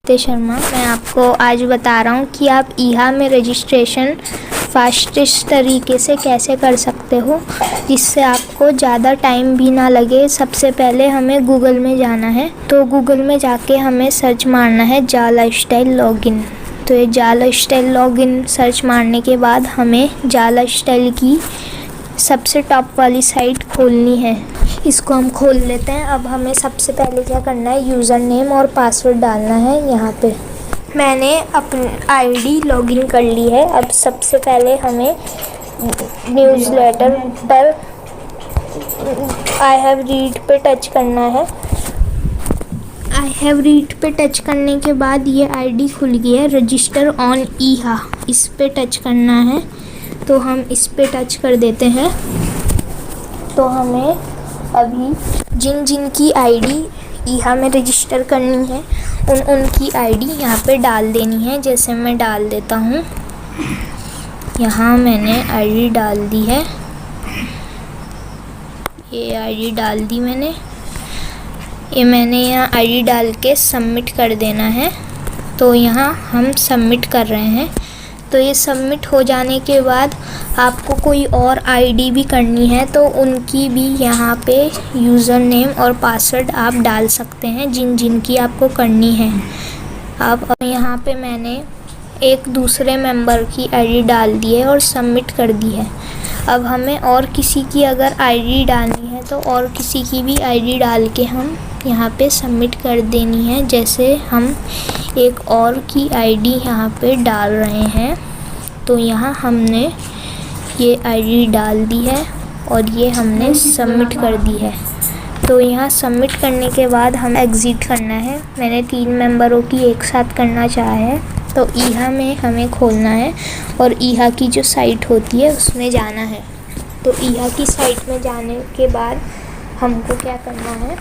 शर्मा। मैं आपको आज बता रहा हूँ कि आप ईहा में रजिस्ट्रेशन फास्टेस्ट तरीके से कैसे कर सकते हो, जिससे आपको ज़्यादा टाइम भी ना लगे। सबसे पहले हमें गूगल में जाना है, तो गूगल में जाके हमें सर्च मारना है जा लाइफस्टाइल लॉगिन। तो ये जा लाइफस्टाइल लॉगिन सर्च मारने के बाद हमें जा लाइफस्टाइल की सबसे टॉप वाली साइट खोलनी है। इसको हम खोल लेते हैं। अब हमें सबसे पहले क्या करना है, यूज़र नेम और पासवर्ड डालना है। यहाँ पे मैंने अपनी आईडी लॉगिन कर ली है। अब सबसे पहले हमें न्यूज़लेटर पर आई हैव रीड पे टच करना है। आई हैव रीड पे टच करने के बाद ये आईडी खुल गई है, रजिस्टर ऑन ईहा। इस पे टच करना है, तो हम इस पे टच कर देते हैं। तो हमें अभी जिन की आईडी ईहा में रजिस्टर करनी है उनकी आईडी यहाँ पे डाल देनी है। जैसे मैं डाल देता हूँ, यहाँ मैंने आईडी डाल दी है। ये आईडी डाल दी मैंने यहाँ आईडी डाल के सबमिट कर देना है। तो यहाँ हम सबमिट कर रहे हैं। तो ये सबमिट हो जाने के बाद आपको कोई और आईडी भी करनी है, तो उनकी भी यहाँ पे यूज़र नेम और पासवर्ड आप डाल सकते हैं, जिन की आपको करनी है। अब यहाँ पे मैंने एक दूसरे मेंबर की आईडी डाल दी है और सबमिट कर दी है। अब हमें और किसी की अगर आईडी डालनी है, तो और किसी की भी आईडी डाल के हम यहाँ पे सबमिट कर देनी है। जैसे हम एक और की आईडी यहाँ पे डाल रहे हैं, तो यहाँ हमने ये आईडी डाल दी है और ये हमने सबमिट कर दी है। तो यहाँ सबमिट करने के बाद हम एग्ज़िट करना है। मैंने 3 मेंबरों की एक साथ करना चाहा है, तो ईहा में हमें खोलना है और ईहा की जो साइट होती है उसमें जाना है। तो ईहा की साइट में जाने के बाद हमको क्या करना है,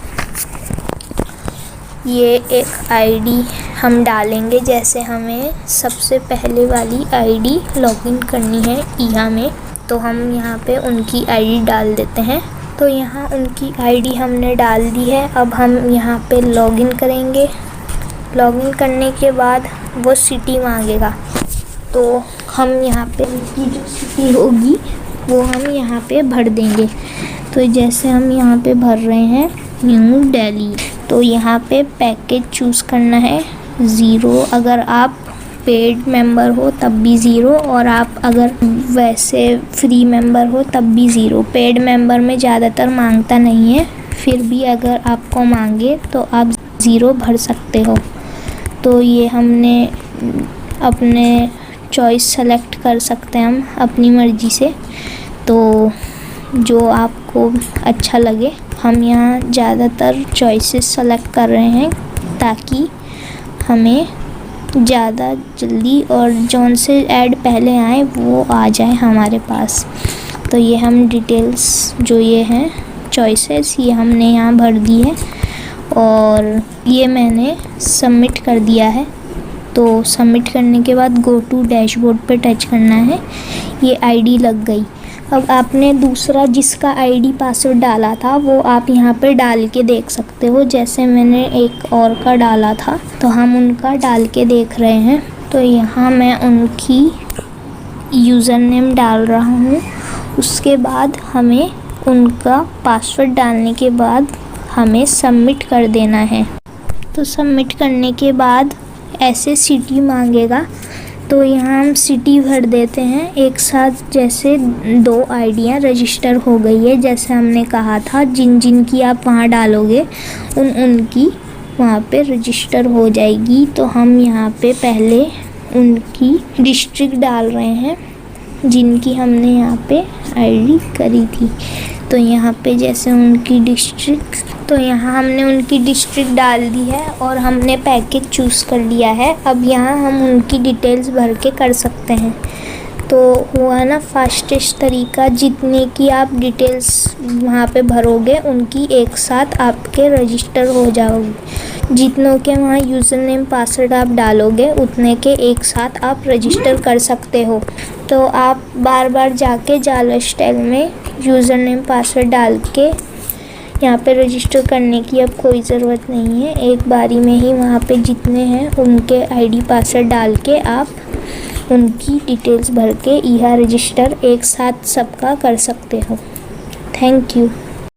ये एक आईडी हम डालेंगे। जैसे हमें सबसे पहले वाली आईडी लॉगिन करनी है ईहा में, तो हम यहाँ पे उनकी आईडी डाल देते हैं। तो यहाँ उनकी आईडी हमने डाल दी है। अब हम यहाँ पे लॉगिन करेंगे। लॉगिन करने के बाद वो सिटी मांगेगा, तो हम यहाँ पे उनकी जो सिटी होगी वो हम यहाँ पे भर देंगे। तो जैसे हम यहाँ पे भर रहे हैं न्यू दिल्ली, तो यहाँ पे पैकेज चूज़ करना है 0। अगर आप पेड मेंबर हो तब भी 0, और आप अगर वैसे फ्री मेंबर हो तब भी 0। पेड मेंबर में ज़्यादातर मांगता नहीं है, फिर भी अगर आपको मांगे तो आप 0 भर सकते हो। तो ये हमने अपने चॉइस सेलेक्ट कर सकते हैं हम अपनी मर्ज़ी से, तो जो आपको अच्छा लगे। हम यहाँ ज़्यादातर चॉइसेस सेलेक्ट कर रहे हैं ताकि हमें ज़्यादा जल्दी और जौन से ऐड पहले आए वो आ जाए हमारे पास। तो ये हम डिटेल्स जो ये हैं चॉइसेस, ये हमने यहाँ भर दी है और ये मैंने सबमिट कर दिया है। तो सबमिट करने के बाद गो टू डैशबोर्ड पे टच करना है। ये आईडी लग गई। अब आपने दूसरा जिसका आईडी पासवर्ड डाला था वो आप यहाँ पे डाल के देख सकते हो। जैसे मैंने एक और का डाला था, तो हम उनका डाल के देख रहे हैं। तो यहाँ मैं उनकी यूज़र नेम डाल रहा हूँ। उसके बाद हमें उनका पासवर्ड डालने के बाद हमें सबमिट कर देना है। तो सबमिट करने के बाद ऐसे सिटी मांगेगा, तो यहाँ हम सिटी भर देते हैं एक साथ। जैसे 2 आईडियाँ रजिस्टर हो गई है, जैसे हमने कहा था जिन की आप वहाँ डालोगे उनकी वहाँ पे रजिस्टर हो जाएगी। तो हम यहाँ पे पहले उनकी डिस्ट्रिक्ट डाल रहे हैं जिनकी हमने यहाँ पे आईडी करी थी। तो यहाँ पे जैसे उनकी डिस्ट्रिक्ट, तो यहाँ हमने उनकी डिस्ट्रिक्ट डाल दी है और हमने पैकेज चूज़ कर लिया है। अब यहाँ हम उनकी डिटेल्स भर के कर सकते हैं। तो हुआ ना फास्टेस्ट तरीका, जितने की आप डिटेल्स वहाँ पे भरोगे उनकी एक साथ आपके रजिस्टर हो जाओगे। जितनों के वहाँ यूज़र नेम पासवर्ड आप डालोगे उतने के एक साथ आप रजिस्टर कर सकते हो। तो आप बार बार जाके जा लाइफस्टाइल में यूज़र नेम पासवर्ड डाल के यहाँ पे रजिस्टर करने की अब कोई ज़रूरत नहीं है, एक बारी में ही वहाँ पे जितने हैं उनके आईडी पासवर्ड डाल के आप उनकी डिटेल्स भर के ईहा रजिस्टर एक साथ सबका कर सकते हो। Thank you.